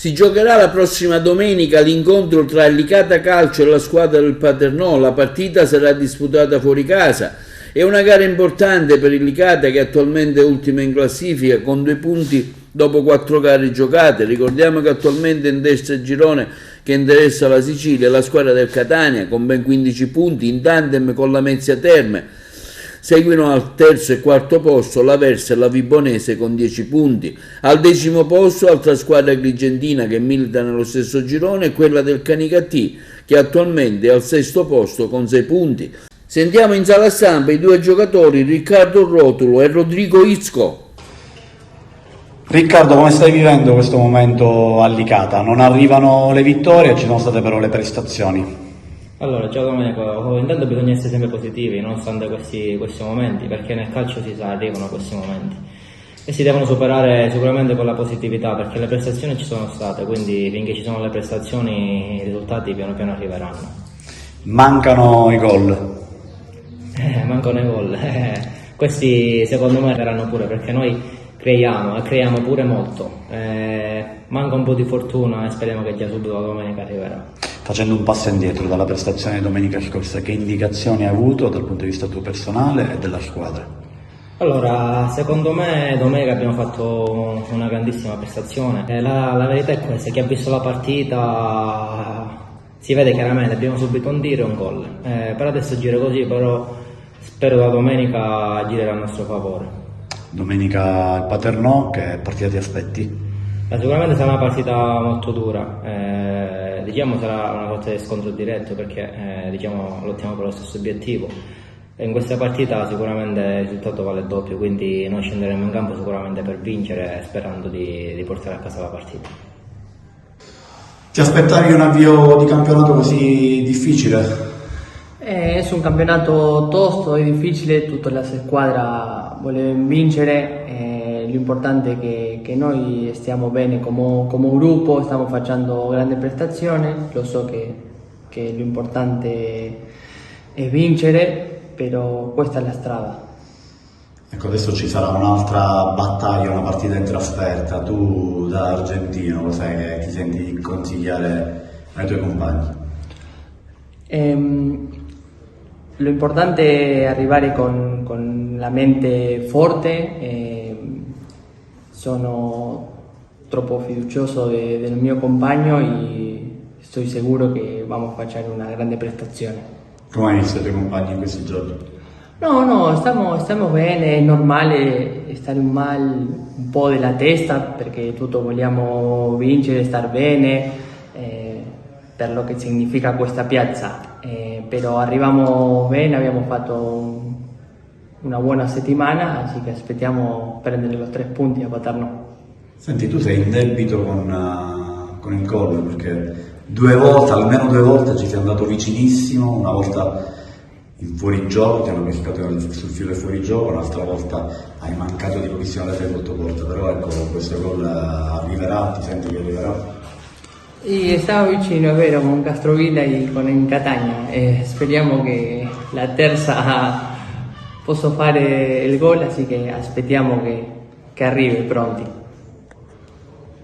Si giocherà la prossima domenica l'incontro tra il Licata Calcio e la squadra del Paternò. La partita sarà disputata fuori casa. È una gara importante per il Licata, che attualmente è ultima in classifica con 2 punti dopo 4 gare giocate. Ricordiamo che attualmente in destra il girone che interessa la Sicilia la squadra del Catania con ben 15 punti, in tandem con la Mezzia Terme. Seguono al terzo e quarto posto l'Aversa e la Vibonese con 10 punti. Al 10° posto altra squadra agrigentina che milita nello stesso girone è quella del Canicattì, che attualmente è al 6° posto con 6 punti. Sentiamo in sala stampa i 2 giocatori, Riccardo Rotulo e Rodrigo Izco. Riccardo, come stai vivendo questo momento a Licata? Non arrivano le vittorie, ci sono state però le prestazioni. Allora, ciao Domenico, intanto bisogna essere sempre positivi nonostante questi momenti, perché nel calcio si sa, arrivano questi momenti e si devono superare sicuramente con la positività, perché le prestazioni ci sono state, quindi finché ci sono le prestazioni i risultati piano piano arriveranno. Mancano i gol. Mancano i gol, questi secondo me verranno pure, perché noi creiamo e creiamo pure molto, manca un po' di fortuna e speriamo che già subito la domenica arriverà. Facendo un passo indietro dalla prestazione di domenica scorsa, che indicazioni hai avuto dal punto di vista tuo personale e della squadra? Allora, secondo me domenica abbiamo fatto una grandissima prestazione. La verità è questa: chi ha visto la partita si vede chiaramente, abbiamo subito un tiro e un gol. Per adesso gira così, però spero la domenica girerà a nostro favore. Domenica il Paternò, che partita ti aspetti? Sicuramente sarà una partita molto dura. Diciamo sarà una sorta di scontro diretto, perché diciamo lottiamo per lo stesso obiettivo e in questa partita sicuramente il risultato vale il doppio, quindi noi scenderemo in campo sicuramente per vincere, sperando di portare a casa la partita. Ti aspettavi un avvio di campionato così difficile? Es un campionato tosto e difficile, tutte le squadre vogliono vincere, lo importante è che noi stiamo bene come gruppo, stiamo facendo grandi prestazioni, lo so che lo importante è vincere, però questa è la strada. Ecco, adesso ci sarà un'altra battaglia, una partita in trasferta. Tu da argentino, cos'è che ti senti di consigliare ai tuoi compagni? Lo importante è arrivare con la mente forte, sono troppo fiducioso del mio compagno e sto sicuro che vamos a fare una grande prestazione. Come hai visto i tuoi compagni in questi giorni? No, stiamo bene, è normale stare mal un po' della testa perché tutti vogliamo vincere, star bene, per lo che significa questa piazza, però arriviamo bene, abbiamo fatto una buona settimana, così che aspettiamo prendere los 3 punti a Paternò. Senti, tu sei in debito con il gol, perché almeno due volte ci sei andato vicinissimo, una volta in fuorigioco, ti hanno pescato sul filo del fuorigioco, un'altra volta hai mancato di pochissimo la rete sotto porta, però ecco, questo gol arriverà, ti senti che arriverà? Y estaba vicino, è vero, con Castrovilla e con Catania, speriamo che la terza posso fare il gol, così che aspettiamo che arrivi pronti.